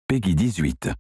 Peggy 18.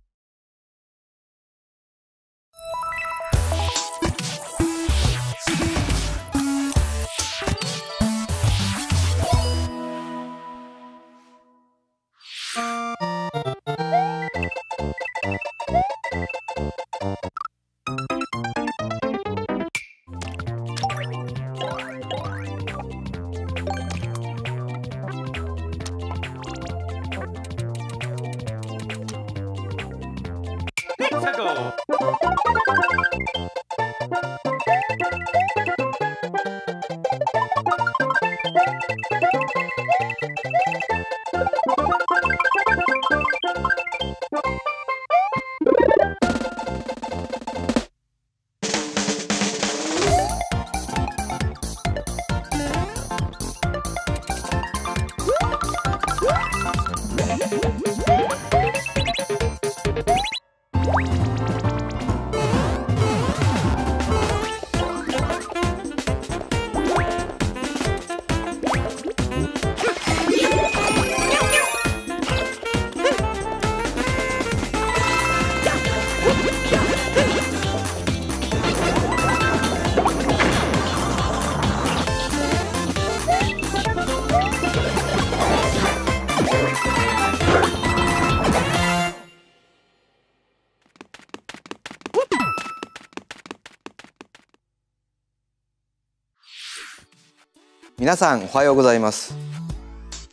皆さんおはようございます。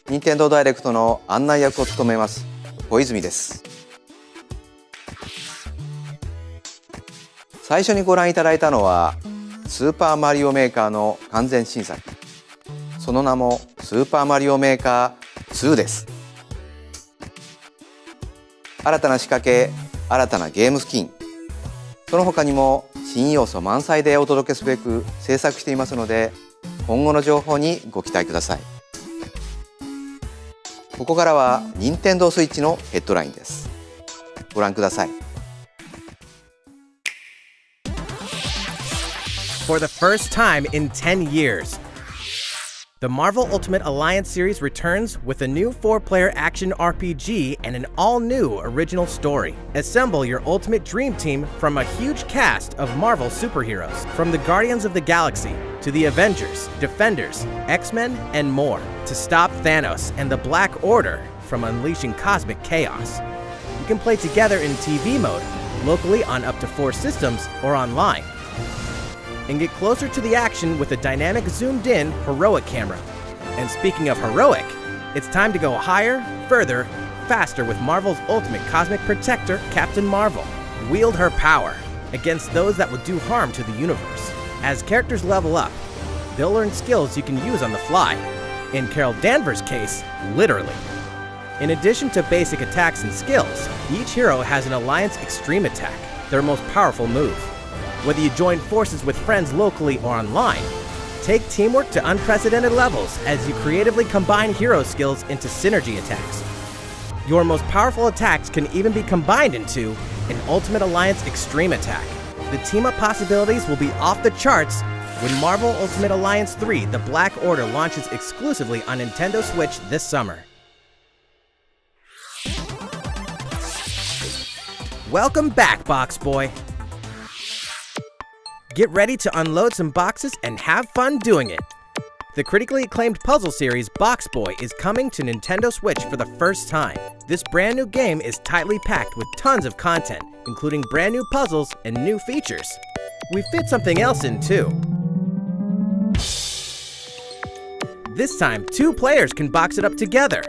任天堂ダイレクトの案内役を務めます小泉です。最初にご覧いただいたのはスーパーマリオメーカーの完全新作、その名もスーパーマリオメーカー2です。新たな仕掛け、新たなゲームスキン、その他にも新要素満載でお届けすべく制作していますので、今後の情報にご期待ください。ここからは任天堂スイッチのヘッドラインです。ご覧ください。For the first time in 10 years, the Marvel Ultimate Alliance series returns with a new 4-player action RPG and an all-new original story. Assemble your ultimate dream team from a huge cast of Marvel superheroes, from the Guardians of the Galaxy to the Avengers, Defenders, X-Men, and more, to stop Thanos and the Black Order from unleashing cosmic chaos. You can play together in TV mode, locally on up to 4 systems, or online, and get closer to the action with a dynamic zoomed-in heroic camera. And speaking of heroic, it's time to go higher, further, faster with Marvel's ultimate cosmic protector, Captain Marvel. Wield her power against those that would do harm to the universe. As characters level up, they'll learn skills you can use on the fly. In Carol Danvers' case, literally. In addition to basic attacks and skills, each hero has an Alliance Extreme attack, their most powerful move. Whether you join forces with friends locally or online, take teamwork to unprecedented levels as you creatively combine hero skills into synergy attacks. Your most powerful attacks can even be combined into an Ultimate Alliance Extreme attack. The team-up possibilities will be off the charts when Marvel Ultimate Alliance 3: The Black Order launches exclusively on Nintendo Switch this summer. Welcome back, Box Boy! Get ready to unload some boxes and have fun doing it! The critically acclaimed puzzle series Box Boy is coming to Nintendo Switch for the first time. This brand new game is tightly packed with tons of content, including brand new puzzles and new features. We fit something else in too. This time, 2 players can box it up together.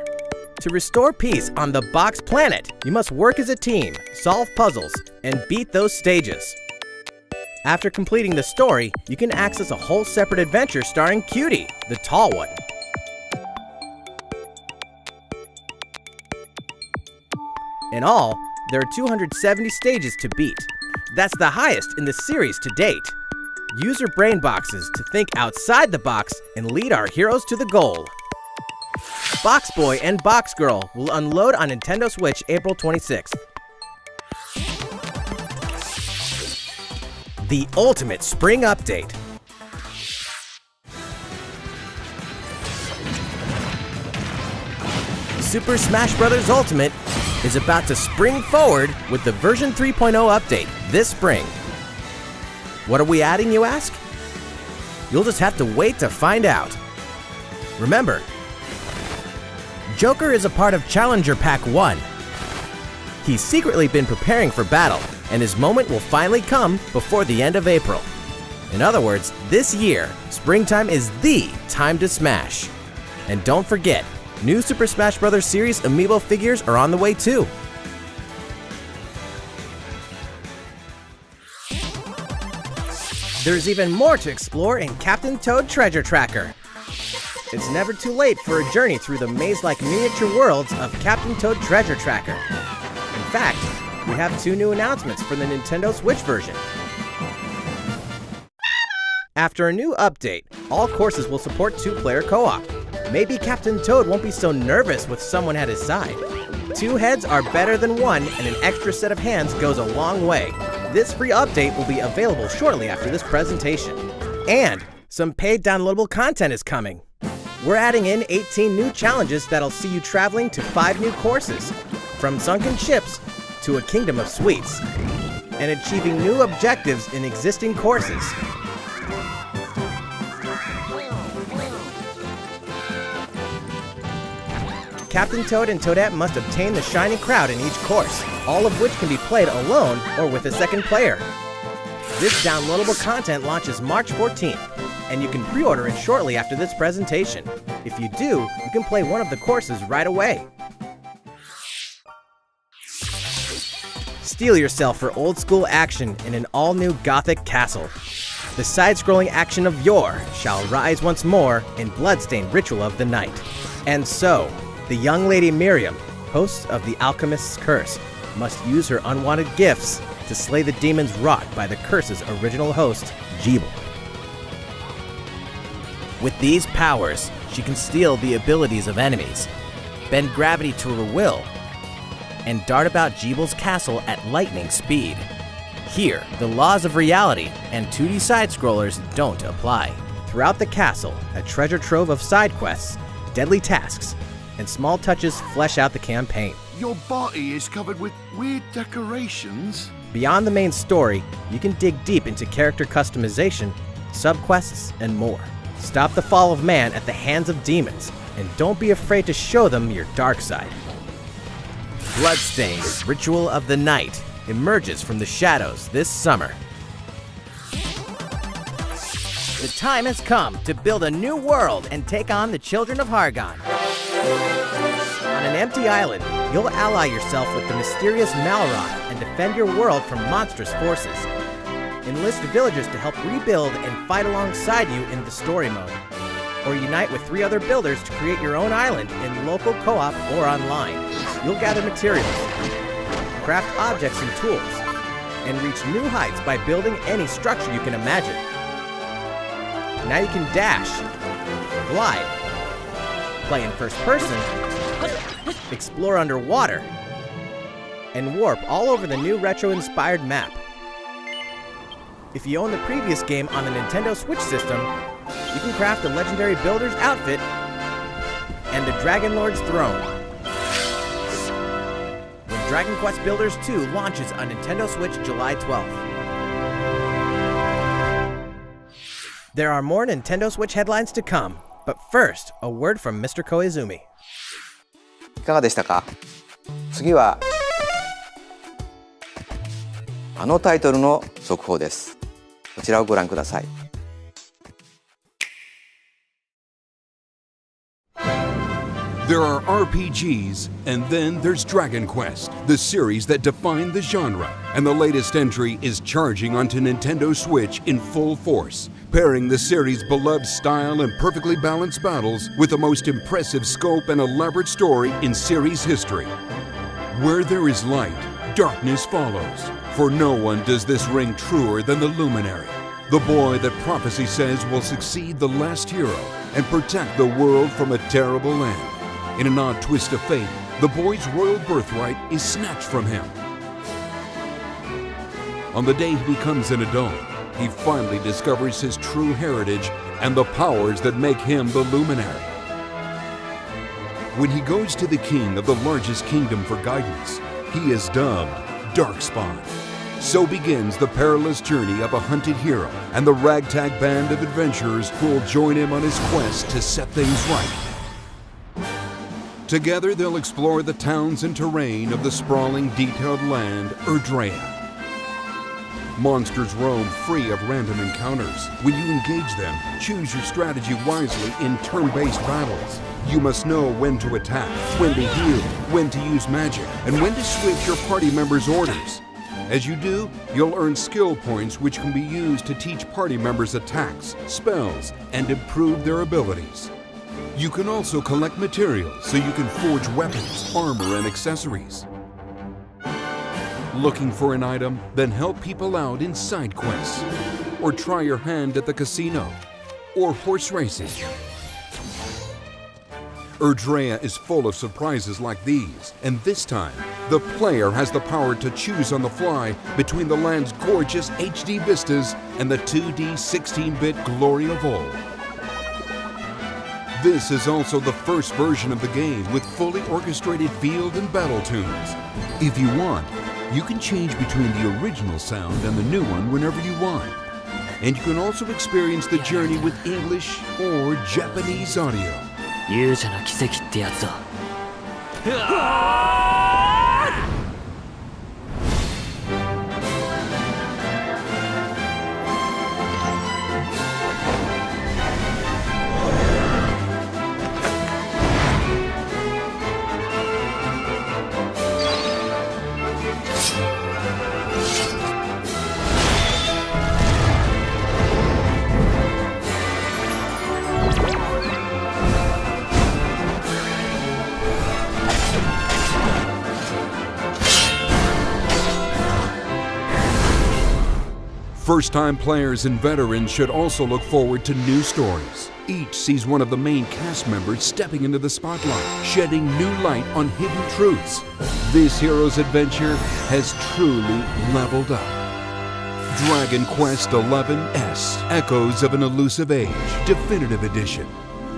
To restore peace on the Box Planet, you must work as a team, solve puzzles, and beat those stages. After completing the story, you can access a whole separate adventure starring Cutie, the tall one. In all, there are 270 stages to beat. That's the highest in the series to date. Use your brain boxes to think outside the box and lead our heroes to the goal. Box Boy and Box Girl will unload on Nintendo Switch April 26th. The Ultimate Spring Update. Super Smash Bros. Ultimate is about to spring forward with the version 3.0 update this spring. What are we adding, you ask? You'll just have to wait to find out. Remember, Joker is a part of Challenger Pack 1. He's secretly been preparing for battle, and his moment will finally come before the end of April. In other words, this year, springtime is the time to smash. And don't forget, new Super Smash Bros. Series amiibo figures are on the way too. There's even more to explore in Captain Toad Treasure Tracker. It's never too late for a journey through the maze-like miniature worlds of Captain Toad Treasure Tracker. In fact, we have 2 new announcements for the Nintendo Switch version. After a new update, all courses will support 2-player co-op. Maybe Captain Toad won't be so nervous with someone at his side. 2 heads are better than 1, and an extra set of hands goes a long way. This free update will be available shortly after this presentation. And some paid downloadable content is coming. We're adding in 18 new challenges that'll see you traveling to 5 new courses, from sunken ships to a kingdom of sweets, and achieving new objectives in existing courses. Captain Toad and Toadette must obtain the shiny crowd in each course, all of which can be played alone or with a second player. This downloadable content launches March 14th, and you can pre-order it shortly after this presentation. If you do, you can play one of the courses right away. Steel yourself for old-school action in an all-new Gothic castle. The side-scrolling action of yore shall rise once more in Bloodstained Ritual of the Night. And so, the young lady Miriam, host of the Alchemist's Curse, must use her unwanted gifts to slay the demons wrought by the curse's original host, Gebel. With these powers, she can steal the abilities of enemies, bend gravity to her will, and dart about Gebel's castle at lightning speed. Here, the laws of reality and 2D side-scrollers don't apply. Throughout the castle, a treasure trove of side quests, deadly tasks, and small touches flesh out the campaign. Your body is covered with weird decorations. Beyond the main story, you can dig deep into character customization, subquests, and more. Stop the fall of man at the hands of demons, and don't be afraid to show them your dark side. Bloodstained Ritual of the Night emerges from the shadows this summer. The time has come to build a new world and take on the children of Hargon. On an empty island, you'll ally yourself with the mysterious Malroth and defend your world from monstrous forces. Enlist villagers to help rebuild and fight alongside you in the story mode. Or unite with 3 other builders to create your own island in local co-op or online. You'll gather materials, craft objects and tools, and reach new heights by building any structure you can imagine. Now you can dash, glide, play in first person, explore underwater, and warp all over the new retro-inspired map. If you own the previous game on the Nintendo Switch system, you can craft the legendary builder's outfit and the Dragon Lord's throne. When Dragon Quest Builders 2 launches on Nintendo Switch July 12th. There are more Nintendo Switch headlines to come, but first, a word from Mr. Koizumi. いかがでしたか？次はあのタイトルの速報です。こちらをご覧ください。There are RPGs, and then there's Dragon Quest, the series that defined the genre. And the latest entry is charging onto Nintendo Switch in full force, pairing the series' beloved style and perfectly balanced battles with the most impressive scope and elaborate story in series history. Where there is light, darkness follows. For no one does this ring truer than the Luminary, the boy that prophecy says will succeed the last hero and protect the world from a terrible end. In an odd twist of fate, the boy's royal birthright is snatched from him. On the day he becomes an adult, he finally discovers his true heritage and the powers that make him the Luminary. When he goes to the king of the largest kingdom for guidance, he is dubbed Darkspawn. So begins the perilous journey of a hunted hero and the ragtag band of adventurers who will join him on his quest to set things right. Together they'll explore the towns and terrain of the sprawling, detailed land Erdrea. Monsters roam free of random encounters. When you engage them, choose your strategy wisely in turn-based battles. You must know when to attack, when to heal, when to use magic, and when to switch your party members' orders. As you do, you'll earn skill points which can be used to teach party members attacks, spells, and improve their abilities. You can also collect materials so you can forge weapons, armor, and accessories. Looking for an item? Then help people out in side quests. Or try your hand at the casino. Or horse racing. Erdrea is full of surprises like these, and this time, the player has the power to choose on the fly between the land's gorgeous HD vistas and the 2D 16-bit glory of old. This is also the first version of the game with fully orchestrated field and battle tunes. If you want, you can change between the original sound and the new one whenever you want. And you can also experience the journey with English or Japanese audio. 勇者の奇跡ってやつだ。 First-time players and veterans should also look forward to new stories. Each sees one of the main cast members stepping into the spotlight, shedding new light on hidden truths. This hero's adventure has truly leveled up. Dragon Quest XI-S, Echoes of an Elusive Age, Definitive Edition.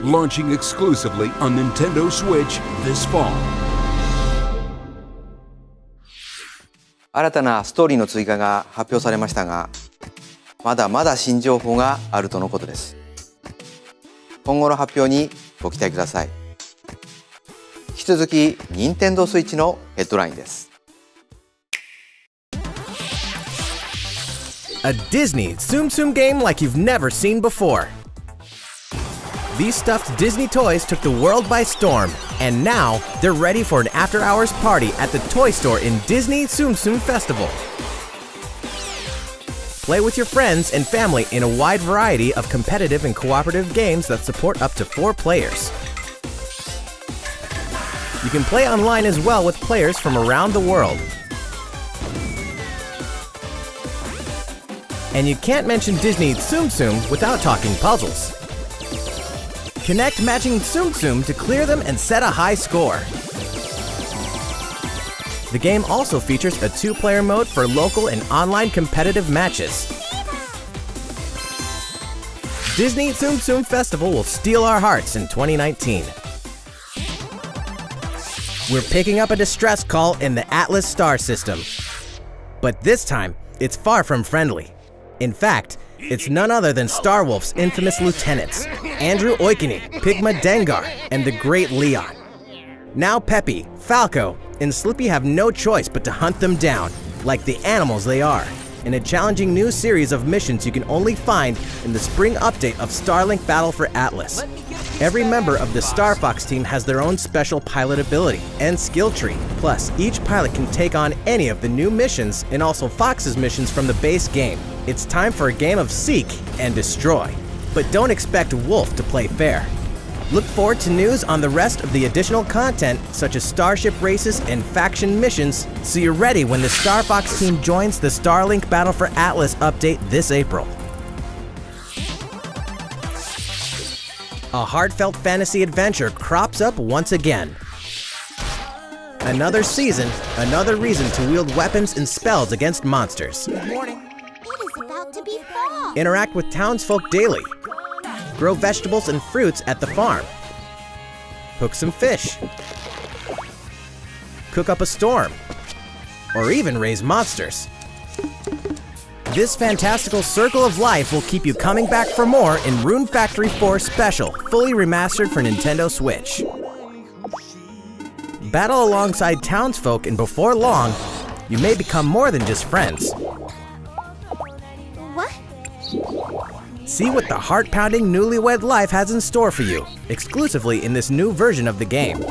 Launching exclusively on Nintendo Switch this fall. 新たなストーリーの追加が発表されましたが、まだまだ新情報があるとのことです。今後の発表にご期待ください。引き続き、Nintendo Switch のヘッドラインです。A Disney Tsum Tsum game like you've never seen before. These stuffed Disney toys took the world by storm, and now they're ready for an after-hours party at the toy store in Disney Tsum Tsum Festival. Play with your friends and family in a wide variety of competitive and cooperative games that support up to 4 players. You can play online as well with players from around the world. And you can't mention Disney Tsum Tsum without talking puzzles. Connect matching Tsum Tsum to clear them and set a high score. The game also features a 2-player mode for local and online competitive matches. Disney Tsum Tsum Festival will steal our hearts in 2019. We're picking up a distress call in the Atlas star system. But this time, it's far from friendly. In fact, it's none other than Starwolf's infamous lieutenants, Andrew Oikini, Pigma Dengar, and the Great Leon. Now Peppy, Falco, and Slippy have no choice but to hunt them down, like the animals they are, in a challenging new series of missions you can only find in the spring update of Starlink Battle for Atlas. Every member of the Star Fox team has their own special pilot ability and skill tree. Plus, each pilot can take on any of the new missions and also Fox's missions from the base game. It's time for a game of seek and destroy. But don't expect Wolf to play fair. Look forward to news on the rest of the additional content, such as starship races and faction missions, so you're ready when the Star Fox team joins the Starlink Battle for Atlas update this April. A heartfelt fantasy adventure crops up once again. Another season, another reason to wield weapons and spells against monsters. It is about to be fall. Interact with townsfolk daily. Grow vegetables and fruits at the farm. hook some fish, cook up a storm, or even raise monsters. This fantastical circle of life will keep you coming back for more in Rune Factory 4 Special, fully remastered for Nintendo Switch. Battle alongside townsfolk, and before long, you may become more than just friends. What? See what the heart-pounding newlywed life has in store for you, exclusively in this new version of the game.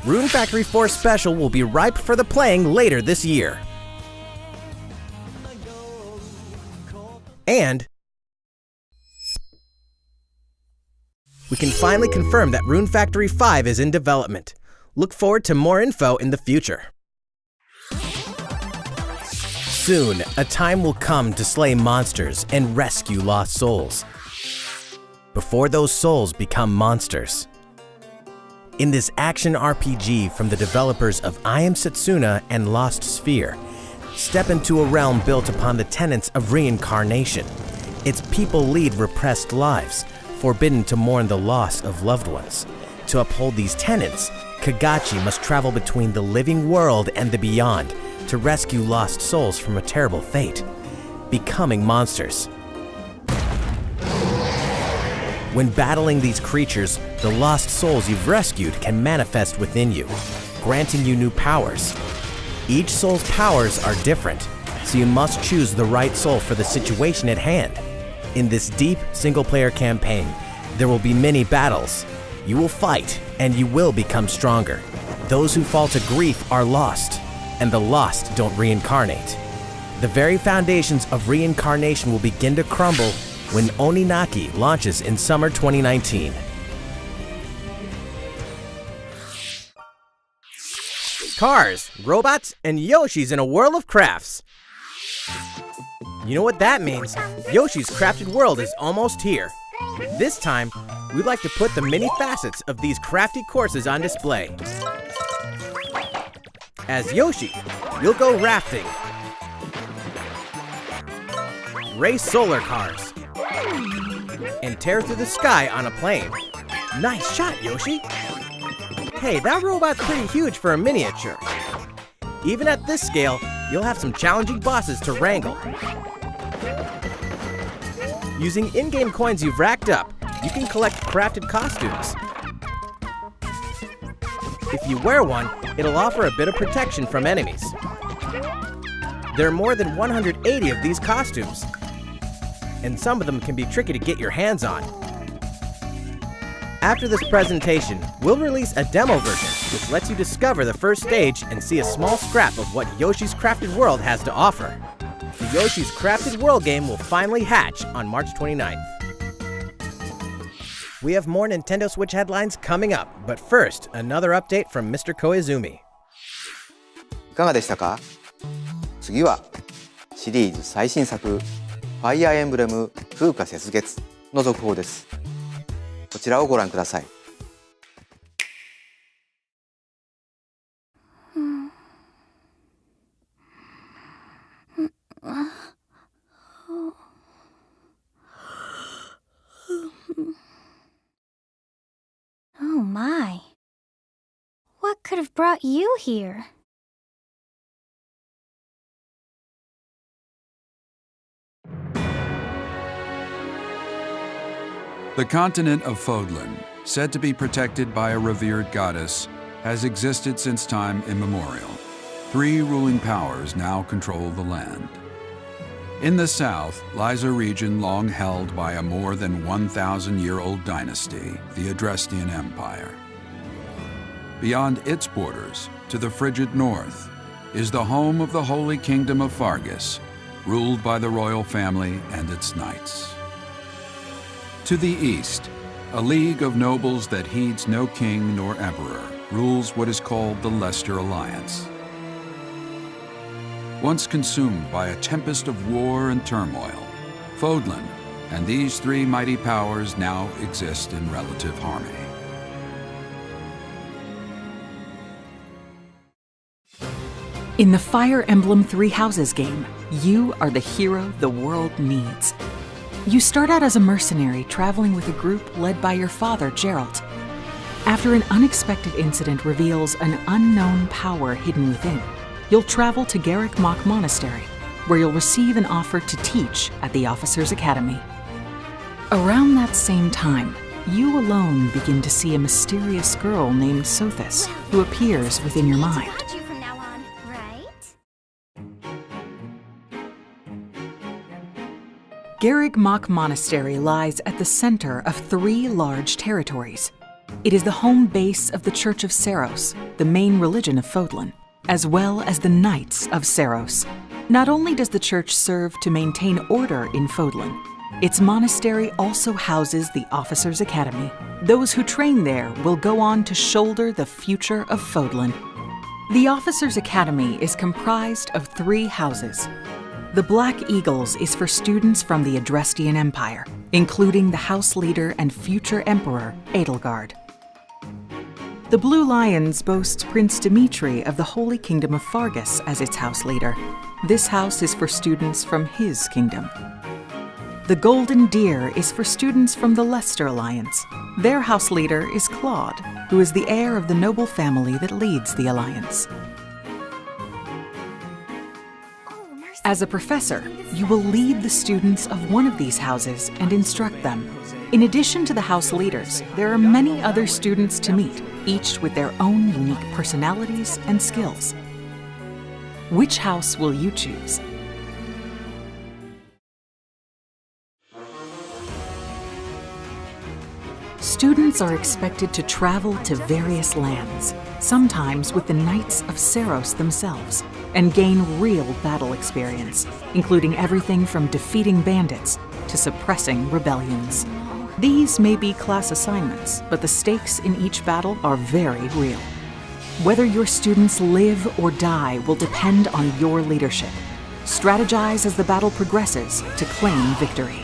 Rune Factory 4 Special will be ripe for the playing later this year. And we can finally confirm that Rune Factory 5 is in development. Look forward to more info in the future. Soon, a time will come to slay monsters and rescue lost souls, before those souls become monsters. In this action RPG from the developers of I Am Setsuna and Lost Sphere, step into a realm built upon the tenets of reincarnation. Its people lead repressed lives, forbidden to mourn the loss of loved ones. To uphold these tenets, Kagachi must travel between the living world and the beyond to rescue lost souls from a terrible fate, becoming monsters. When battling these creatures, the lost souls you've rescued can manifest within you, granting you new powers. Each soul's powers are different, so you must choose the right soul for the situation at hand. In this deep single-player campaign, there will be many battles. You will fight, and you will become stronger. Those who fall to grief are lost, and the lost don't reincarnate. The very foundations of reincarnation will begin to crumble when Oninaki launches in summer 2019. Cars, robots, and Yoshis in a world of crafts. You know what that means? Yoshi's Crafted World is almost here. This time, we'd like to put the many facets of these crafty courses on display. As Yoshi, you'll go rafting, race solar cars, and tear through the sky on a plane. Nice shot, Yoshi! Hey, that robot's pretty huge for a miniature. Even at this scale, you'll have some challenging bosses to wrangle. Using in-game coins you've racked up, you can collect crafted costumes. If you wear one, it'll offer a bit of protection from enemies. There are more than 180 of these costumes, and some of them can be tricky to get your hands on. After this presentation, we'll release a demo version, which lets you discover the first stage and see a small scrap of what Yoshi's Crafted World has to offer. The Yoshi's Crafted World game will finally hatch on March 29th. We have more Nintendo Switch headlines coming up, but first, another update from Mr. Koizumi. いかがでしたか？次はシリーズ最新作ファイアーエンブレム風化雪月の続報です。こちらをご覧ください。Oh my. What could have brought you here? The continent of Fodlan, said to be protected by a revered goddess, has existed since time immemorial. 3 ruling powers now control the land. In the south lies a region long held by a more than 1,000-year-old dynasty, the Adrestian Empire. Beyond its borders, to the frigid north, is the home of the Holy Kingdom of Fargus, ruled by the royal family and its knights. To the east, a league of nobles that heeds no king nor emperor rules what is called the Leicester Alliance. Once consumed by a tempest of war and turmoil, Fodlan and these 3 mighty powers now exist in relative harmony. In the Fire Emblem Three Houses game, you are the hero the world needs. You start out as a mercenary traveling with a group led by your father, Geralt. After an unexpected incident reveals an unknown power hidden within, you'll travel to Garrick Mach Monastery, where you'll receive an offer to teach at the Officers' Academy. Around that same time, you alone begin to see a mysterious girl named Sothis, who appears within your mind. It's about you from now on, right? Garrick Mach Monastery lies at the center of 3 large territories. It is the home base of the Church of Seiros, the main religion of Fodlan, as well as the Knights of Seiros. Not only does the church serve to maintain order in Fodlan, its monastery also houses the Officers' Academy. Those who train there will go on to shoulder the future of Fodlan. The Officers' Academy is comprised of 3 houses. The Black Eagles is for students from the Adrestian Empire, including the House Leader and future Emperor, Edelgard. The Blue Lions boasts Prince Dimitri of the Holy Kingdom of Fargus as its House Leader. This house is for students from his kingdom. The Golden Deer is for students from the Leicester Alliance. Their House Leader is Claude, who is the heir of the noble family that leads the Alliance. As a professor, you will lead the students of one of these houses and instruct them. In addition to the house leaders, there are many other students to meet, each with their own unique personalities and skills. Which house will you choose? Students are expected to travel to various lands, sometimes with the Knights of Seiros themselves, and gain real battle experience, including everything from defeating bandits to suppressing rebellions. These may be class assignments, but the stakes in each battle are very real. Whether your students live or die will depend on your leadership. Strategize as the battle progresses to claim victory.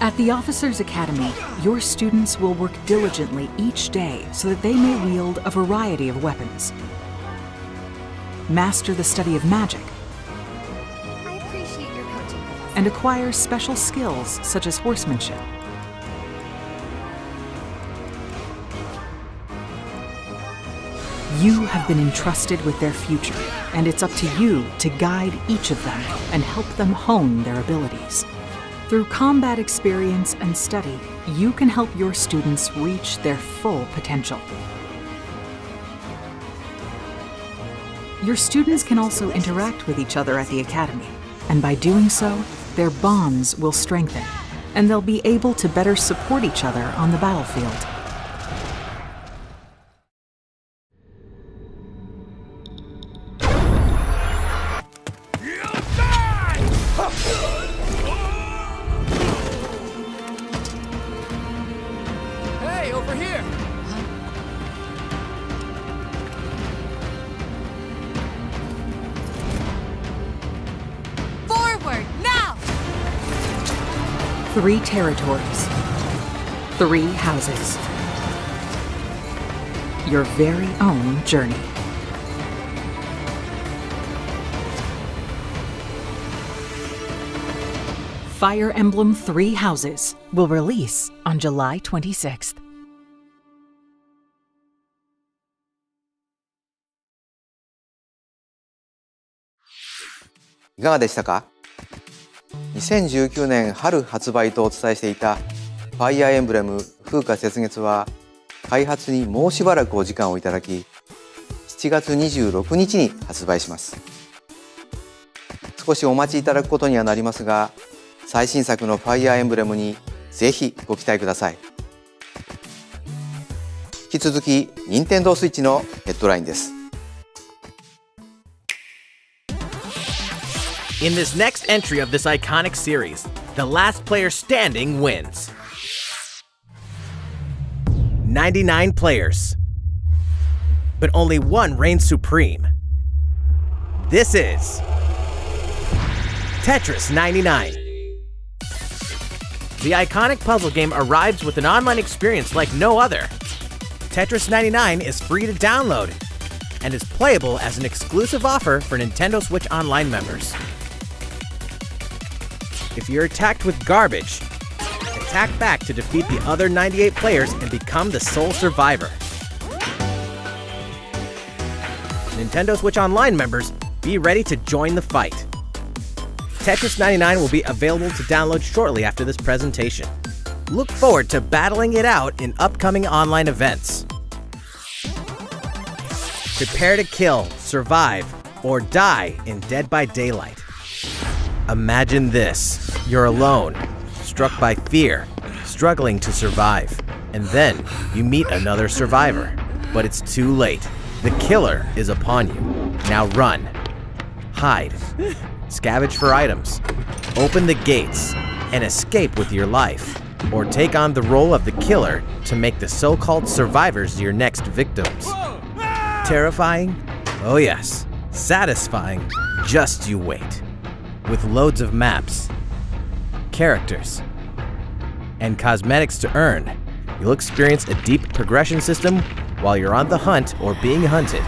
At the Officers' Academy, your students will work diligently each day so that they may wield a variety of weapons. Master the study of magic, I appreciate your coaching. and acquire special skills such as horsemanship. You have been entrusted with their future, and it's up to you to guide each of them and help them hone their abilities. Through combat experience and study, you can help your students reach their full potential. Your students can also interact with each other at the Academy, and by doing so, their bonds will strengthen, and they'll be able to better support each other on the battlefield. Hey, over here! Forward, now! 3 territories, 3 houses. Your very own journey. Fire Emblem 3 Houses will release on July 26th. いかがでしたか？ 2019年春発売とお伝えしていたファイアーエンブレム風化雪月は開発にもうしばらくお時間をいただき7月26日に発売します。少しお待ちいただくことにはなりますが最新作のファイアーエンブレムにぜひご期待ください。引き続き任天堂スイッチのヘッドラインです。 In this next entry of this iconic series, the last player standing wins. 99 players, but only one reigns supreme. This is Tetris 99. The iconic puzzle game arrives with an online experience like no other. Tetris 99 is free to download and is playable as an exclusive offer for Nintendo Switch Online members. If you're attacked with garbage, attack back to defeat the other 98 players and become the sole survivor. Nintendo Switch Online members, be ready to join the fight. Tetris 99 will be available to download shortly after this presentation. Look forward to battling it out in upcoming online events. Prepare to kill, survive, or die in Dead by Daylight. Imagine this. You're alone, struck by fear, struggling to survive. And then you meet another survivor. But it's too late. The killer is upon you. Now run. Hide. Scavenge for items. Open the gates and escape with your life. Or take on the role of the killer to make the so-called survivors your next victims. Terrifying? Oh yes. Satisfying? Just you wait. With loads of maps, characters, and cosmetics to earn, you'll experience a deep progression system while you're on the hunt or being hunted.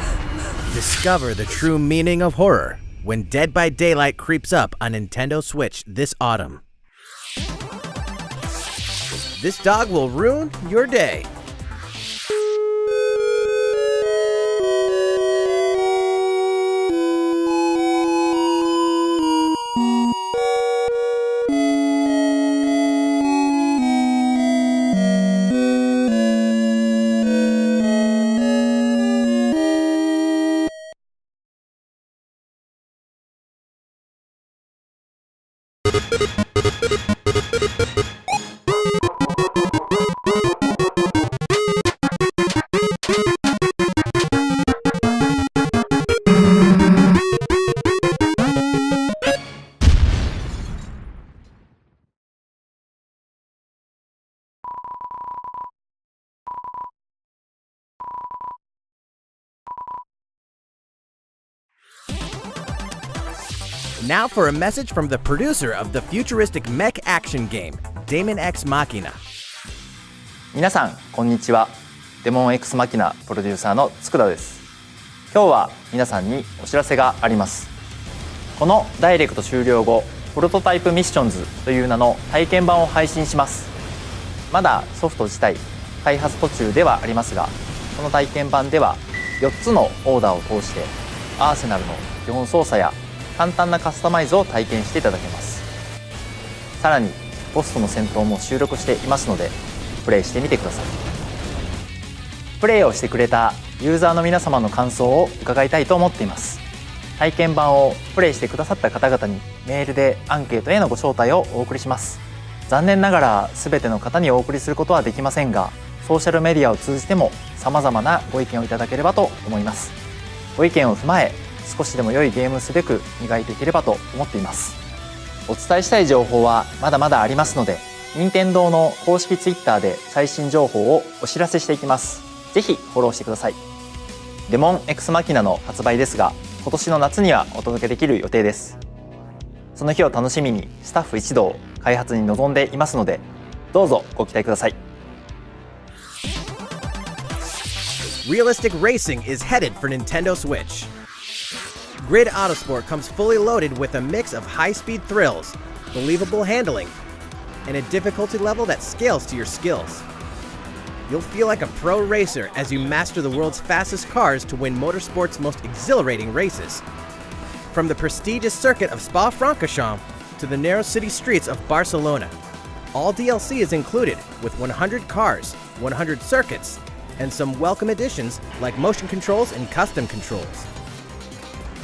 Discover the true meaning of horror when Dead by Daylight creeps up on Nintendo Switch this autumn. This dog will ruin your day. Now for a message from the producer of the futuristic mech action game, Daemon X Machina. 皆さんこんにちは。デモン X マキナプロデューサーの佃です。今日は皆さんにお知らせがあります。このダイレクト終了後、プロトタイプミッションズという名の体験版を配信します。まだソフト自体開発途中ではありますが、この体験版では4つのオーダーを通してアーセナルの基本操作や簡単なカスタマイズを体験していただけます。さらにボスとの戦闘も収録していますのでプレイしてみてください。プレイをしてくれたユーザーの皆様の感想を伺いたいと思っています。体験版をプレイしてくださった方々にメールでアンケートへのご招待をお送りします。残念ながら全ての方にお送りすることはできませんが、ソーシャルメディアを通じても様々なご意見をいただければと思います。ご意見を踏まえ少しでも良いゲームをすべく磨いていければと思っています。お伝えしたい情報はまだまだありますので、任天堂の公式 Twitter で最新情報をお知らせしていきます。ぜひフォローしてください。デモン X マキナの発売ですが、今年の夏にはお届けできる予定です。その日を楽しみにスタッフ一同開発に臨んでいますので、どうぞご期待ください。Realistic racing is headed for Nintendo Switch. Grid Autosport comes fully loaded with a mix of high-speed thrills, believable handling, and a difficulty level that scales to your skills. You'll feel like a pro racer as you master the world's fastest cars to win motorsport's most exhilarating races. From the prestigious circuit of Spa-Francorchamps to the narrow city streets of Barcelona, all DLC is included with 100 cars, 100 circuits, and some welcome additions like motion controls and custom controls.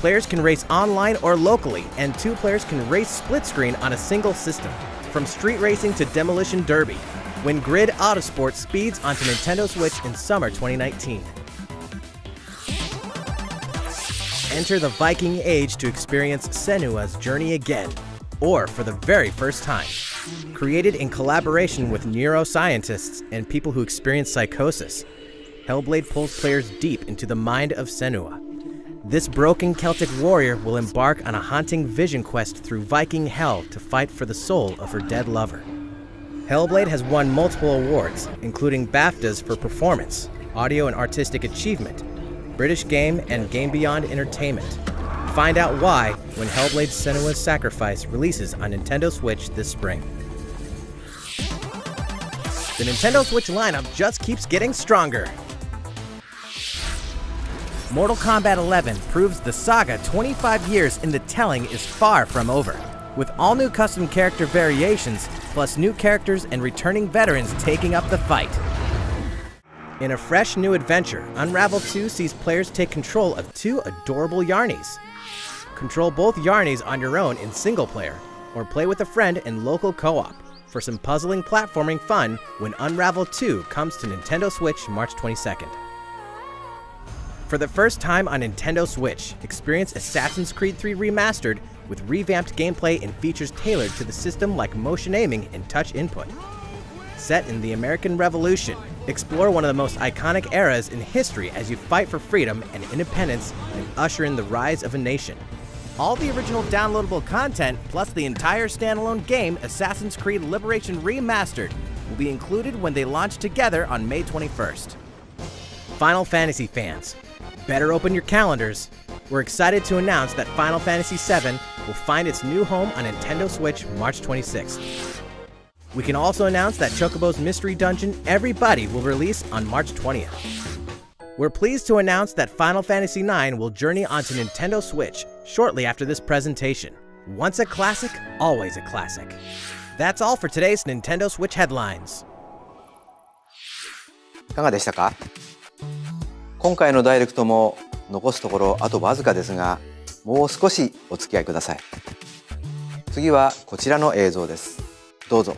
Players can race online or locally, and 2 players can race split screen on a single system. From street racing to demolition derby, when Grid Autosport speeds onto Nintendo Switch in summer 2019. Enter the Viking Age to experience Senua's journey again, or for the very first time. Created in collaboration with neuroscientists and people who experience psychosis, Hellblade pulls players deep into the mind of Senua. This broken Celtic warrior will embark on a haunting vision quest through Viking hell to fight for the soul of her dead lover. Hellblade has won multiple awards, including BAFTAs for performance, audio and artistic achievement, British Game and Game Beyond Entertainment, find out why when Hellblade: Senua's Sacrifice releases on Nintendo Switch this spring. The Nintendo Switch lineup just keeps getting stronger. Mortal Kombat 11 proves the saga 25 years in the telling is far from over, with all new custom character variations, plus new characters and returning veterans taking up the fight. In a fresh new adventure, Unravel 2 sees players take control of two adorable Yarnies. Control both Yarnies on your own in single player, or play with a friend in local co-op for some puzzling platforming fun when Unravel 2 comes to Nintendo Switch March 22nd. For the first time on Nintendo Switch, experience Assassin's Creed 3 Remastered with revamped gameplay and features tailored to the system like motion aiming and touch input. Set in the American Revolution, explore one of the most iconic eras in history as you fight for freedom and independence and usher in the rise of a nation. All the original downloadable content, plus the entire standalone game, Assassin's Creed Liberation Remastered, will be included when they launch together on May 21st. Final Fantasy fans, better open your calendars. We're excited to announce that Final Fantasy VII will find its new home on Nintendo Switch March 26th. We can also announce that Chocobo's Mystery Dungeon Everybody will release on March 20th. We're pleased to announce that Final Fantasy IX will journey onto Nintendo Switch shortly after this presentation. Once a classic, always a classic. That's all for today's Nintendo Switch headlines. いかがでしたか？今回のダイレクトも残すところあとわずかですが、もう少しお付き合いください。次はこちらの映像です。どうぞ。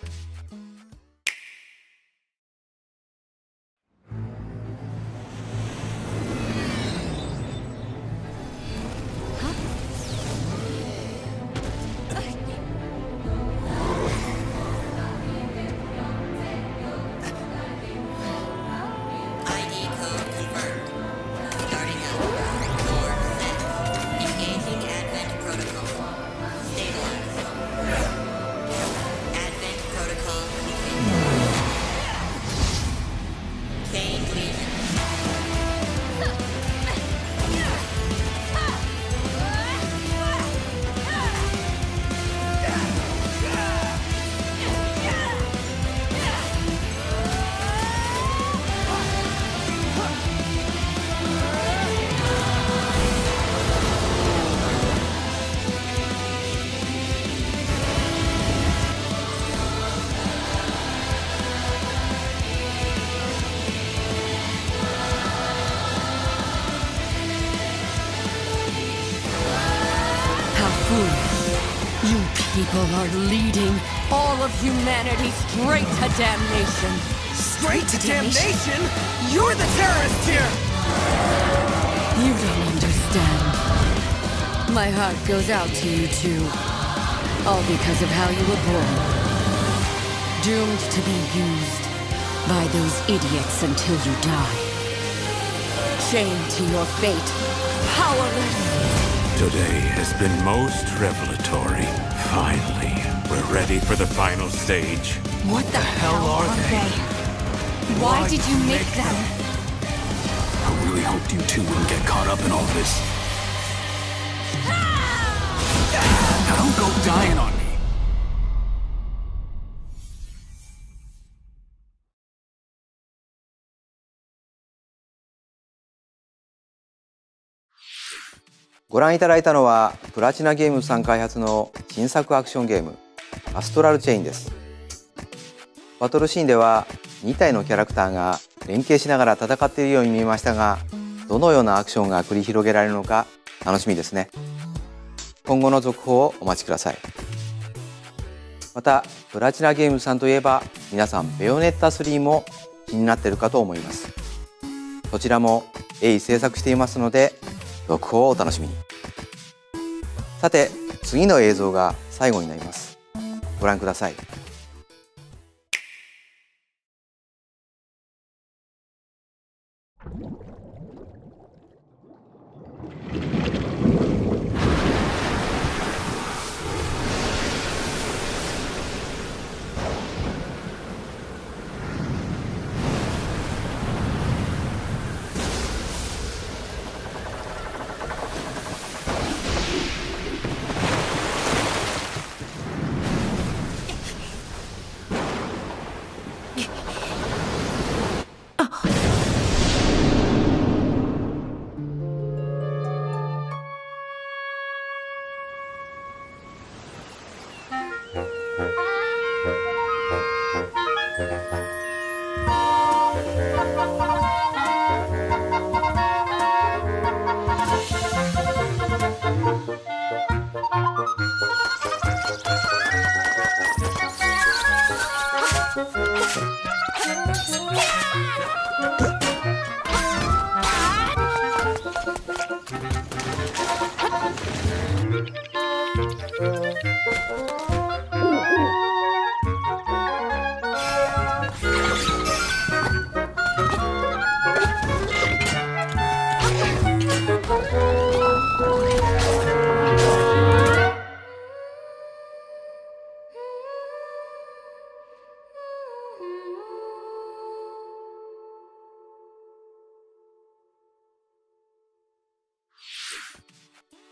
You people are leading all of humanity straight to damnation. Straight to damnation? You're the terrorist here! You don't understand. My heart goes out to you too. All because of how you were born. Doomed to be used by those idiots until you die. Chained to your fate. Powerless. Today has been most revelatory. Finally, we're ready for the final stage. What the hell are they? Why did you make them? I really hoped you two wouldn't get caught up in all this. Now don't go dying on me. ご覧いただいたのはプラチナゲームズさん開発の新作アクションゲームアストラルチェインです。バトルシーンでは2体のキャラクターが連携しながら戦っているように見えましたが、どのようなアクションが繰り広げられるのか楽しみですね。今後の続報をお待ちください。またプラチナゲームズさんといえば皆さんベヨネッタ3も気になっているかと思います。そちらも鋭意制作していますので続報をお楽しみに。さて次の映像が最後になります。ご覧ください。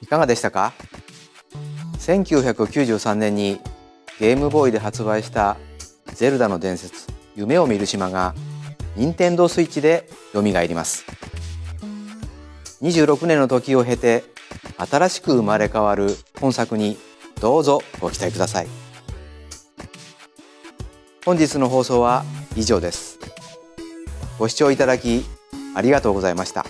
いかがでしたか？ 1993年にゲームボーイで発売したゼルダの伝説夢を見る島が任天堂スイッチで蘇ります。26年の時を経て新しく生まれ変わる本作にどうぞご期待ください。本日の放送は以上です。ご視聴いただきありがとうございました。